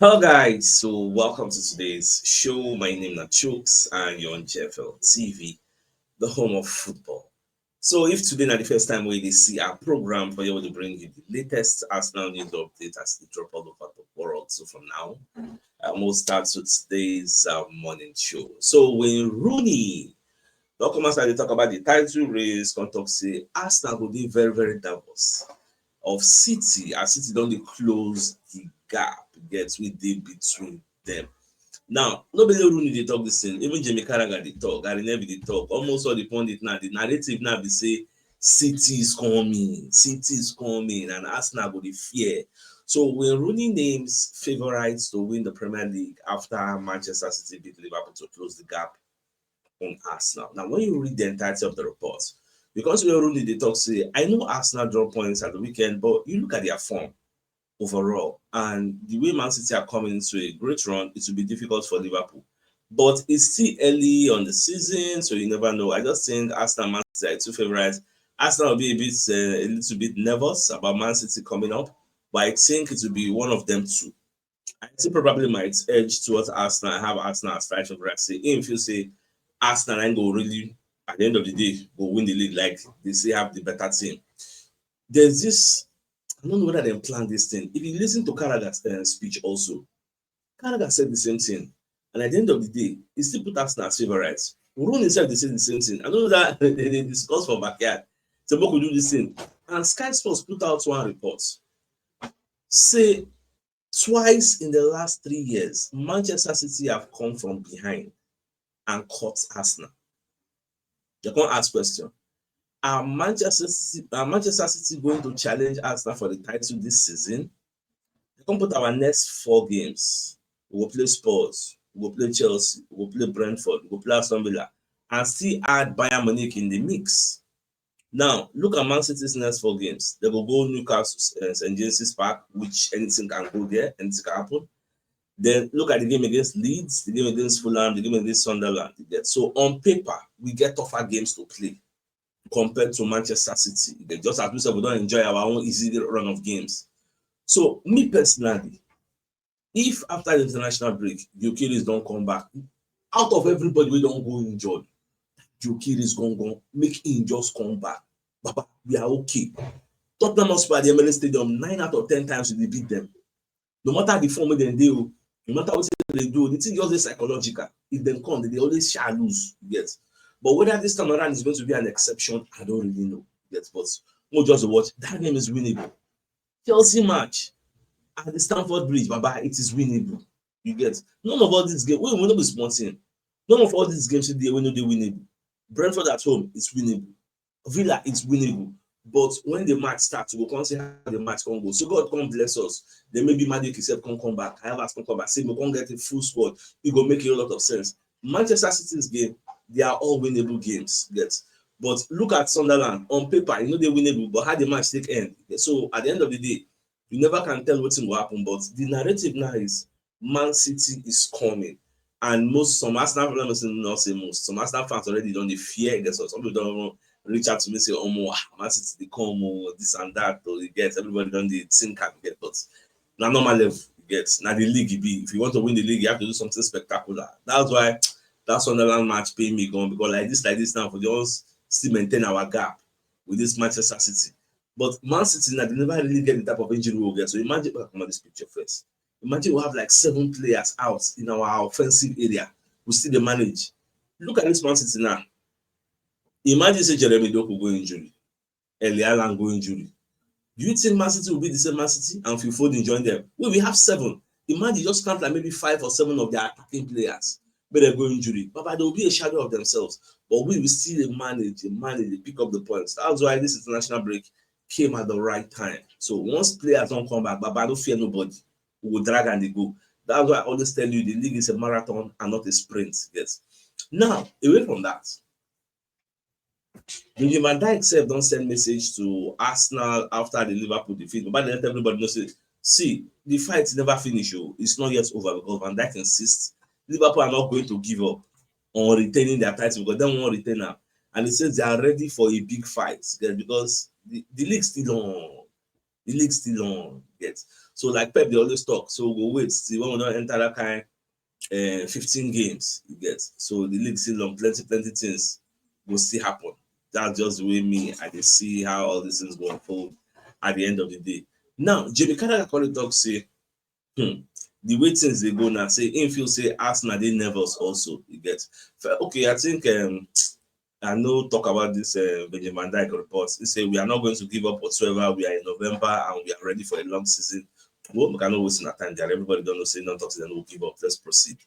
Hello guys, so welcome to today's show. My name is CHUKS and you're on JFL TV, the home of football. So if today not the first time we see our program for you to bring you the latest Arsenal news update as they drop all over the world. So from now, we'll start with today's morning show. So when Rooney, welcome as I talk about the title race, can talk say Arsenal will be very diverse of City as City don't dey close the gap get wey dey between them. Now nobody Rooney dey talk this thing, even Jamie Carragher dey talk, Gary Neville dey talk, almost all the pundit now, the narrative now be say City is coming and Arsenal go dey fear. So when Rooney names favourites to win the Premier League after Manchester City beat Liverpool to close the gap on Arsenal. Now, when you read the entirety of the report, because we already they talk say, I know Arsenal draw points at the weekend, but you look at their form overall and the way Man City are coming into a great run, it will be difficult for Liverpool. But it's still early on the season, so you never know. I just think Arsenal and Man City are two favorites. Arsenal will be a little bit nervous about Man City coming up, but I think it will be one of them too. I think probably might edge towards Arsenal. I have Arsenal as five favorites. Say if you say Arsenal and go really at the end of the day go win the league like they say have the better team. There's this I don't know whether they plan this thing. If you listen to Carragher's speech also, Carragher said the same thing. And at the end of the day, he still put Arsenal as favourites. Rooney himself they say the same thing. I know that they discuss for backyard. So we could do this thing. And Sky Sports put out one report. Say twice in the last 3 years, Manchester City have come from behind and caught Arsenal. They can't ask question. Manchester City going to challenge Arsenal for the title this season? They can put our next 4 games. We will play Spurs, we will play Chelsea, we will play Brentford, we will play Aston Villa, and still add Bayern Munich in the mix. Now, look at Man City's next 4 games. They will go Newcastle and St. James's Park, which anything can go there, anything can happen. Then look at the game against Leeds, the game against Fulham, the game against Sunderland. So on paper, we get tougher games to play compared to Manchester City. They just as we said, we don't enjoy our own easy run of games. So me personally, if after the international break, Gyökeres don't come back, out of everybody we don't go injured, Gyökeres gone, make him just come back. Baba, we are okay. Tottenham Hotspur at the MLS Stadium, 9 out of 10 times we beat them. No matter the form they do, no matter what they do, the thing just is psychological. If they come, they always shall lose. Yes. But whether this time around is going to be an exception, I don't really know. Yes, but we'll just watch. That game is winnable. Chelsea match at the Stamford Bridge, baba, it is winnable. You get none of all these games. We will not be sponsoring. None of all these games today we know they winnable. Brentford at home is winnable. Villa is winnable. But when the match starts, we can't see how the match can go. So God come bless us. Then maybe Magic himself can come back. I have us can come back. Say we can't get a full squad. It will make a lot of sense. Manchester City's game, they are all winnable games. Yes. But look at Sunderland on paper, you know they're winnable, but how the match take end. So at the end of the day, you never can tell what will happen. But the narrative now is Man City is coming. And some Arsenal fans, not say most, some Arsenal fans already don't they fear against us. Some people don't reach out to me say, oh, more Man City they come, this and that, or you get everybody don't they think and get, but now normal level you get now the league you be. If you want to win the league, you have to do something spectacular. That's why that Sunderland match pay me gone because like this now for just still maintain our gap with this Manchester City. But Man City now they never really get the type of injury we'll get. So imagine come on this picture first. Imagine we have like 7 players out in our offensive area. We still dey manage. Look at this Man City now. Imagine say Jeremy Doku go injury, Eli Allen go injury. Do you think Man City will be the same Man City and Phil Foden join them? We have 7. Imagine just count like maybe 5 or 7 of their attacking players, but they go injury. But there will be a shadow of themselves. But we will still manage, pick up the points. That's why this international break came at the right time. So once players don't come back, Baba, don't fear nobody. We will drag and they go. That's why I always tell you the league is a marathon and not a sprint. Yes. Now, away from that, Pidgin Van Dijk sef don send message to Arsenal after the Liverpool defeat, but let everybody know say, see, the fight never finish. It's not yet over because Van Dijk insists Liverpool are not going to give up on retaining their title because they won't retain am, and he says they are ready for a big fight because the league still on. The league still on, get. So like Pep, they always talk. So we'll wait till when we don't enter that kind 15 games, you get. So the league still on, plenty things will still happen. That's just the way me I dey see how all these things go unfold at the end of the day. Now, Jamie Carragher come talk say, the way things dey go now, say him feel say Arsenal dey nervous also, you get. Okay, I think I know talk about this Pidgin Van Dijk report. He say we are not going to give up whatsoever. We are in November and we are ready for a long season. Well, we cannot waste our time there. Everybody don't know say no talk to them, we'll give up. Let's proceed.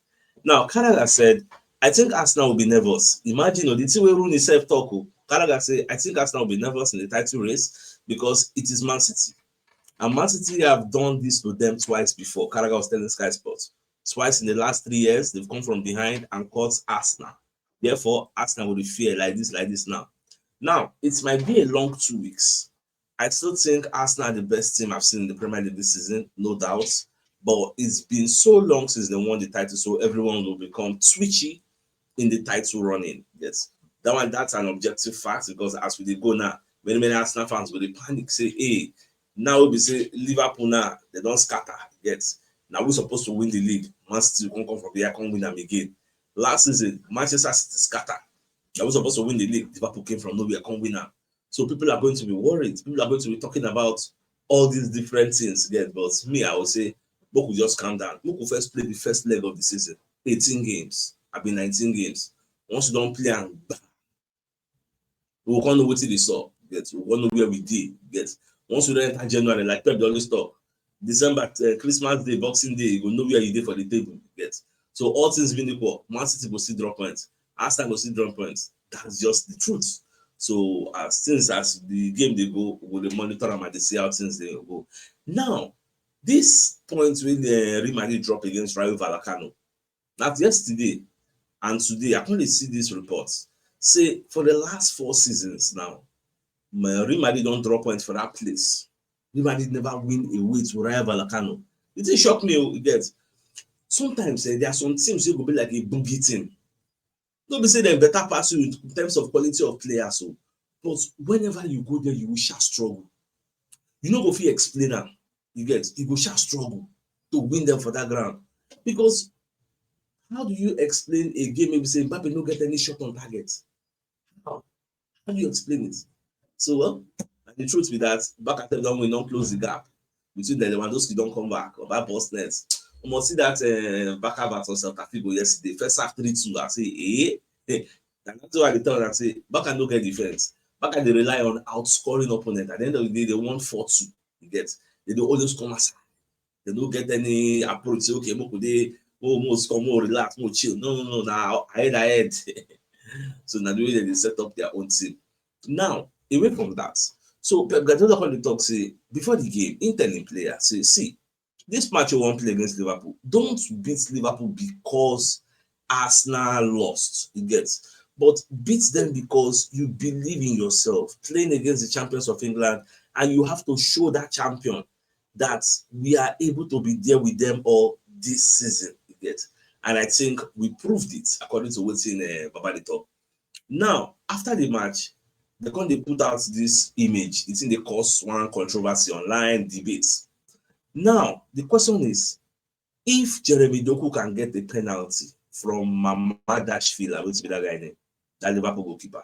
Now, Carragher said, I think Arsenal will be nervous. Imagine the thing where Rooney self talk. Carragher say, I think Arsenal will be nervous in the title race because it is Man City. And Man City have done this to them twice before. Carragher was telling Sky Sports. Twice in the last 3 years, they've come from behind and caught Arsenal. Therefore, Arsenal will be fear like this now. Now, it might be a long 2 weeks. I still think Arsenal are the best team I've seen in the Premier League this season, no doubt. But it's been so long since they won the title, so everyone will become twitchy in the title running. Yes, that's an objective fact because as we go now, many Arsenal fans will panic, say, hey, now we say Liverpool now, they don't scatter. Yes, now we're supposed to win the league. Man City will come from here, can't win them again. Last season, Manchester City scatter. Now we're supposed to win the league. Liverpool came from nowhere, can't win now. So people are going to be worried. People are going to be talking about all these different things. Yes, but me, I will say, Boku just calm down. Boku first play the first leg of the season, 18 games. I've been 19 games. Once you don't play and we will know what they saw. Get, we will know where we did. Get, once we don't enter January, like Pep always talk, December, Christmas Day, Boxing Day, you will know where you did for the table. Get, so all things being equal, Man City will still drop points. Arsenal will still drop points. That's just the truth. So as the game they go, we will monitor them and they see how things they go. Now, this point when Real Madrid drop against Rayo Vallecano, that's yesterday and today, I can see these reports. Say for the last 4 seasons now, Real Madrid don't drop points for that place. Real Madrid never win away to Rayo Vallecano. It didn't shock me, you get. Sometimes there are some teams who will be like a boogie team. Don't be say they better pass you in terms of quality of players. So, but whenever you go there, you will shall struggle. You know, go fit explain am. You get, you go shall struggle to win them for that ground. Because how do you explain a game if you say Mbappe no get any shot on target? How do you explain it? So, well, and the truth be that back at them don't win, don't close the gap between the Lewandowski don't come back or that boss net. We must see that back at Celta Vigo yesterday, first half 3-2. I say, that's why I tell them, say, Baka no get defense. Baka they rely on outscoring opponent. At the end of the day, they won 4-2. You get, they don't always come aside. They don't get any approach. Say, okay, more score, more relax, more chill. No. Now ahead. So now the way they set up their own team. Now, away from that, so Pep Guardiola come dey talk say before the game, him tell him players say, see, this match you wan play against Liverpool, don't beat Liverpool because Arsenal lost. You get, but beat them because you believe in yourself. Playing against the champions of England, and you have to show that champion that we are able to be there with them all this season. You get, and I think we proved it according to wetin Baba dey talk. Now, after the match, they put out this image. It's in the cause one controversy online debates. Now, the question is, if Jeremy Doku can get the penalty from Mamadashvili, which be that guy name, that Liverpool goalkeeper,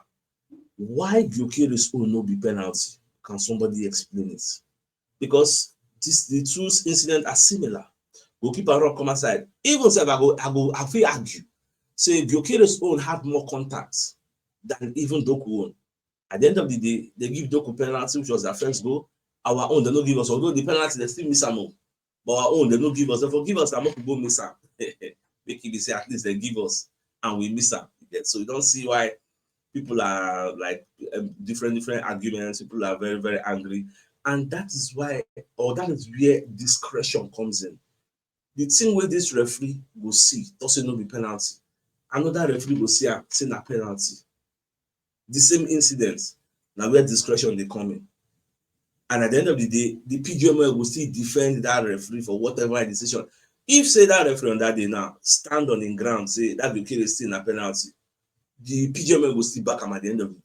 why Gyökeres own no be penalty? Can somebody explain it? Because the two incidents are similar. Goalkeeper run come aside. Even if I feel argue, say Gyökeres own had more contact than even Doku own. At the end of the day, they give Doku penalty, which was their first goal. Our own, they don't give us. Although the penalty, they still miss am. But our own, they don't give us. They forgive us, and we go miss am. Make it say at least they give us, and we miss am. So you don't see why people are like different arguments. People are very, very angry. And that is why, or that is where discretion comes in. The thing where this referee will see, doesn't know be penalty. Another referee will see a penalty. The same incident, now where discretion they come in. And at the end of the day, the PGML will still defend that referee for whatever decision. If say that referee on that day now stand on the ground, say that Gyökeres is still a penalty, the PGML will still back him at the end of the day.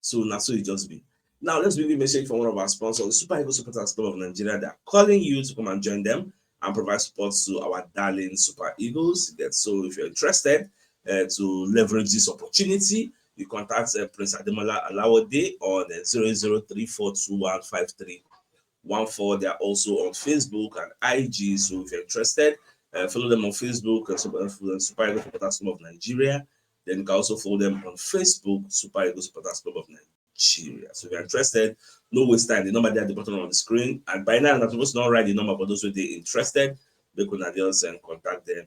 So now so it just be. Now, let's bring a message from one of our sponsors, the Super Eagles Supporters Club of Nigeria. They are calling you to come and join them and provide support to our darling Super Eagles. So, if you're interested to leverage this opportunity, you contact Prince Ademola Alawode on 0034215314. They are also on Facebook and IG. So, if you're interested, follow them on Facebook, Super Eagles Supporters Club of Nigeria. Then you can also follow them on Facebook, Super Eagles Supporters Club of Nigeria. So if you're interested, no waste time. The number there at the bottom of the screen. And by now, I'm supposed to not write the number for those who are interested. They can just contact them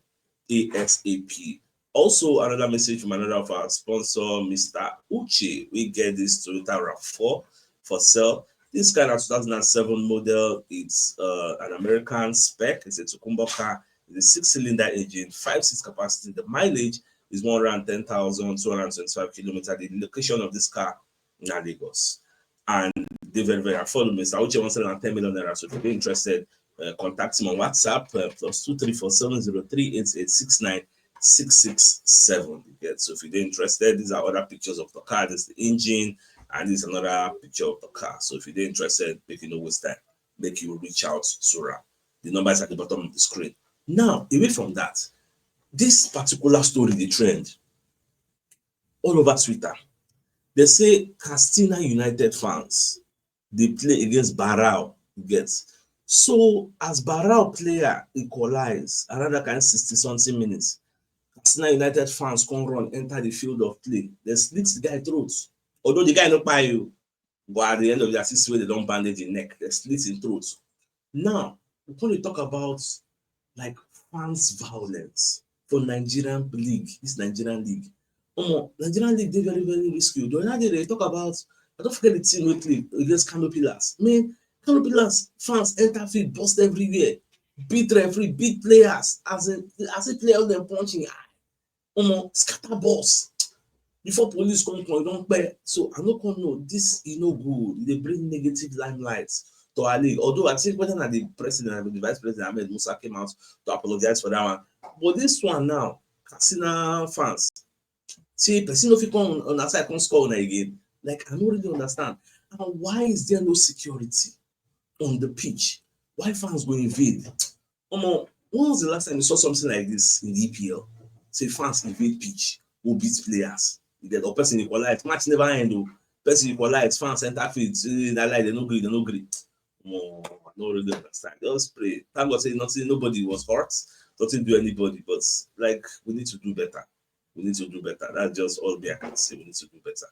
ASAP. Also, another message from another of our sponsor, Mr. Uche. We get this Toyota RAV4 for sale. This kind of 2007 model. It's an American spec. It's a Tokumbo car. It's a 6-cylinder engine, 5-seat capacity. The mileage is 110,225 kilometers. The location of this car in Lagos, and they very affordable. Mr. Uche wants to 10 million naira. So if you're interested, contact him on WhatsApp +2347038869667. So if you're interested, these are other pictures of the car. This is the engine, and this is another picture of the car. So if you're interested, make you no waste time, make you reach out to Ra. The number is at the bottom of the screen. Now, away from that, this particular story, the trend all over Twitter. They say Castina United fans, they play against Barao. So as Barao player equalize another kind of 60-something minutes, Castina United fans come run enter the field of play. They slit the guy throat. Although the guy not buy you, but at the end of the assist way they don't bandage the neck, they slit his throat. Now, when we talk about like fans violence for Nigerian league, this Nigerian league. Nigerian league, they very risky. The other day they talk about, I don't forget the team weekly against Kano Pillars. Man, Kano Pillars fans enter field, bust everywhere, beat referee, beat players, as a player them punching. Scatter balls. Before police come, you don't pay. So I don't know. This is no good. They bring negative limelight to our league. Although I think whether the president and the vice president Ahmed Musa came out to apologize for that one. But this one now, Casina fans, see, person no fit come on that side, come score on again. Like, I don't really understand. And why is there no security on the pitch? Why fans go invade? When was the last time you saw something like this in the EPL? Say fans invade pitch, who beat players. The person equalize, match never end. Person equalize, fans enter field, that like they no agree. I don't really understand. Just pray. Thank God say nothing, nobody was hurt, nothing do anybody, but like we need to do better. That's just all I can say. We need to do better.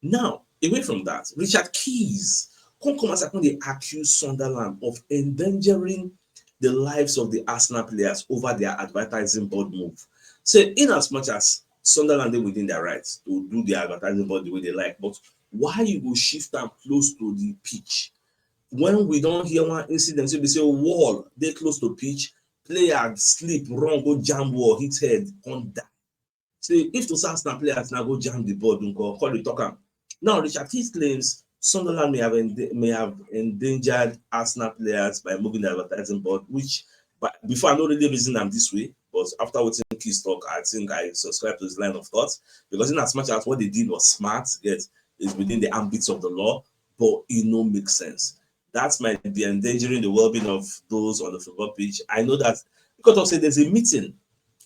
Now, away from that, Richard Keys come as they accuse Sunderland of endangering the lives of the Arsenal players over their advertising board move. So, in as much as Sunderland they within their rights to do their advertising board the way they like, but why you go shift them close to the pitch? When we don't hear one incident, so we say wall, they close to pitch, player sleep, run, go jam wall, hit head, on die. So if to Arsenal players now go jam the board, call the talker. Now Richard Keys claims Sunderland may have endangered Arsenal players by moving the advertising board, which but before I don't really reason them this way, but after watching Keys talk, I think I subscribe to his line of thought, because in as much as what they did was smart, is within the ambits of the law, but it no make sense. That might be endangering the well-being of those on the football pitch. I know that because of say there's a meeting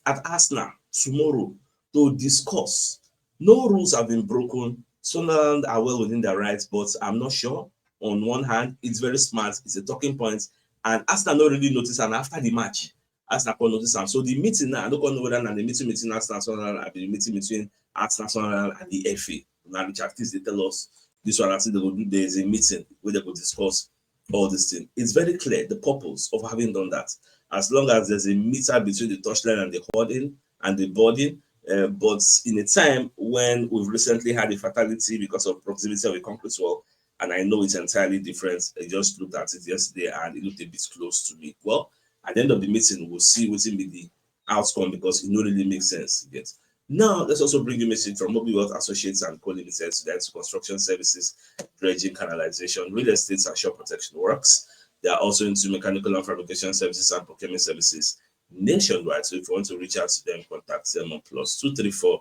at Arsenal tomorrow to discuss. No rules have been broken. Sunderland are well within their rights, but I'm not sure. On one hand, it's very smart. It's a talking point, and Arsenal not really notice. And after the match, Arsenal can notice. And so the meeting now, I don't know whether the meeting between Arsenal Sunderland and the meeting between Arsenal Sunderland and the FA. Now, Richard Keys, they tell us this one. I think they will do. There's a meeting where they will discuss all this thing. It's very clear the purpose of having done that. As long as there's a meter between the touchline and the hoarding and the boarding, but in a time when we've recently had a fatality because of proximity of a concrete wall, and I know it's entirely different. I just looked at it yesterday and it looked a bit close to me. Well, at the end of the meeting, we'll see what's in the outcome, because it no really makes sense yet. Now, let's also bring you a message from Mobile Wealth Associates and Co-Limited, that's construction services, dredging, canalization, real estate, and shore protection works. They are also into mechanical and fabrication services and procurement services nationwide. So if you want to reach out to them, contact them on +234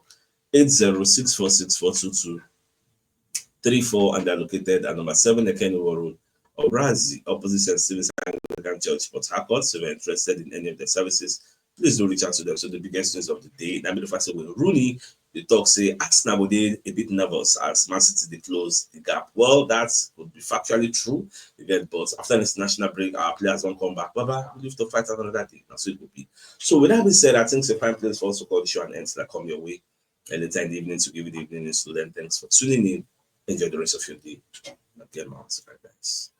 80646422 3-4, and they're located at number 7 Ekeniwo Road, Obrazi, opposite St. Stephen's Anglican Church, Port Harcourt. So if you're interested in any of their services, please do reach out to them. So the biggest news of the day, I mean, the fact that with Rooney, the talk say Arsenal would be a bit nervous as Man City they close the gap. Well, that would be factually true. Again, but after this national break, our players won't come back. Baba, we have to fight another day. That's what it will be. So with that being said, I think it's a fine place for us to call the show and ends that come your way. And later in the evening to give you the evening news. So then thanks for tuning in. Enjoy the rest of your day. Again, guys.